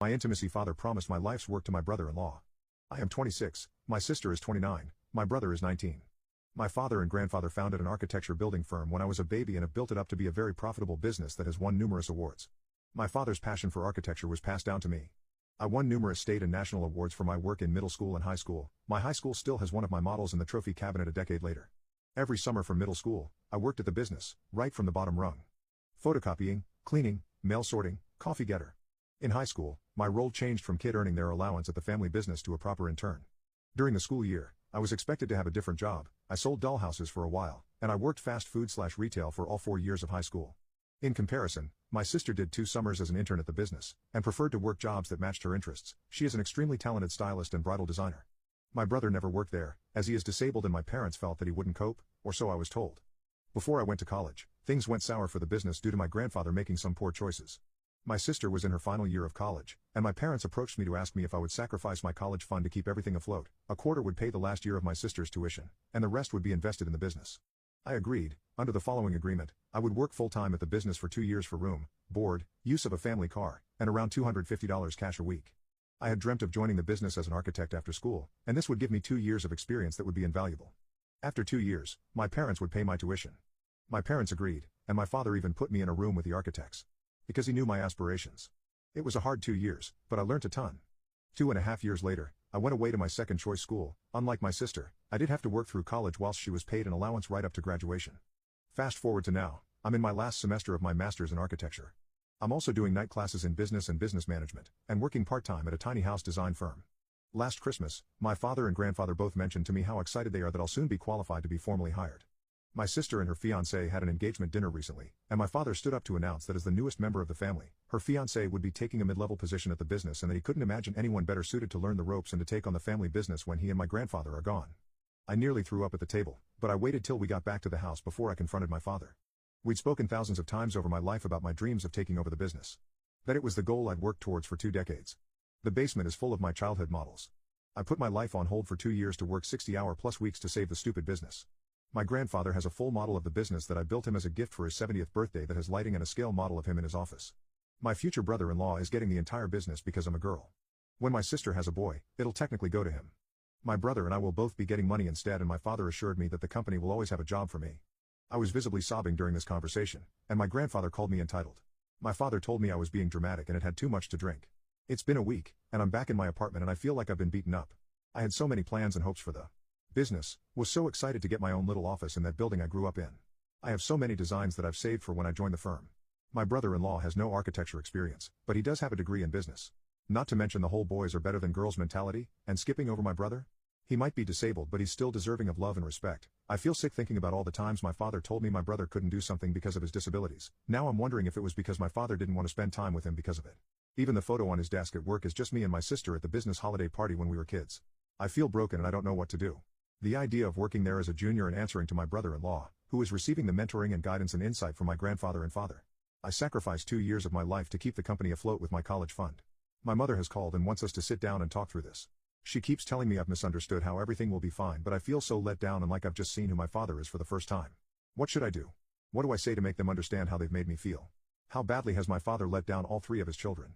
My intimacy father promised my life's work to my brother-in-law. I am 26, my sister is 29, my brother is 19. My father and grandfather founded an architecture building firm when I was a baby and have built it up to be a very profitable business that has won numerous awards. My father's passion for architecture was passed down to me. I won numerous state and national awards for my work in middle school and high school. My high school still has one of my models in the trophy cabinet a decade later. Every summer from middle school, I worked at the business, right from the bottom rung. Photocopying, cleaning, mail sorting, coffee getter. In high school, my role changed from kid earning their allowance at the family business to a proper intern. During the school year, I was expected to have a different job. I sold dollhouses for a while, and I worked fast food/retail for all 4 years of high school. In comparison, my sister did 2 summers as an intern at the business, and preferred to work jobs that matched her interests. She is an extremely talented stylist and bridal designer. My brother never worked there, as he is disabled and my parents felt that he wouldn't cope, or so I was told. Before I went to college, things went sour for the business due to my grandfather making some poor choices. My sister was in her final year of college, and my parents approached me to ask me if I would sacrifice my college fund to keep everything afloat. A quarter would pay the last year of my sister's tuition, and the rest would be invested in the business. I agreed. Under the following agreement, I would work full-time at the business for 2 years for room, board, use of a family car, and around $250 cash a week. I had dreamt of joining the business as an architect after school, and this would give me 2 years of experience that would be invaluable. After 2 years, my parents would pay my tuition. My parents agreed, and my father even put me in a room with the architects. Because he knew my aspirations. It was a hard 2 years, but I learned a ton. 2.5 years later, I went away to my second choice school. Unlike my sister, I did have to work through college whilst she was paid an allowance right up to graduation. Fast forward to now, I'm in my last semester of my master's in architecture. I'm also doing night classes in business and business management, and working part-time at a tiny house design firm. Last Christmas, my father and grandfather both mentioned to me how excited they are that I'll soon be qualified to be formally hired. My sister and her fiancé had an engagement dinner recently, and my father stood up to announce that as the newest member of the family, her fiancé would be taking a mid-level position at the business and that he couldn't imagine anyone better suited to learn the ropes and to take on the family business when he and my grandfather are gone. I nearly threw up at the table, but I waited till we got back to the house before I confronted my father. We'd spoken thousands of times over my life about my dreams of taking over the business. That it was the goal I'd worked towards for 2 decades. The basement is full of my childhood models. I put my life on hold for 2 years to work 60-hour-plus weeks to save the stupid business. My grandfather has a full model of the business that I built him as a gift for his 70th birthday that has lighting and a scale model of him in his office. My future brother-in-law is getting the entire business because I'm a girl. When my sister has a boy, it'll technically go to him. My brother and I will both be getting money instead, and my father assured me that the company will always have a job for me. I was visibly sobbing during this conversation, and my grandfather called me entitled. My father told me I was being dramatic and had had too much to drink. It's been a week, and I'm back in my apartment and I feel like I've been beaten up. I had so many plans and hopes for the business, was so excited to get my own little office in that building I grew up in. I have so many designs that I've saved for when I join the firm. My brother-in-law has no architecture experience, but he does have a degree in business. Not to mention the whole boys are better than girls mentality, and skipping over my brother? He might be disabled, but he's still deserving of love and respect. I feel sick thinking about all the times my father told me my brother couldn't do something because of his disabilities. Now I'm wondering if it was because my father didn't want to spend time with him because of it. Even the photo on his desk at work is just me and my sister at the business holiday party when we were kids. I feel broken and I don't know what to do. The idea of working there as a junior and answering to my brother-in-law, who is receiving the mentoring and guidance and insight from my grandfather and father. I sacrificed 2 years of my life to keep the company afloat with my college fund. My mother has called and wants us to sit down and talk through this. She keeps telling me I've misunderstood how everything will be fine, but I feel so let down and like I've just seen who my father is for the first time. What should I do? What do I say to make them understand how they've made me feel? How badly has my father let down all 3 of his children?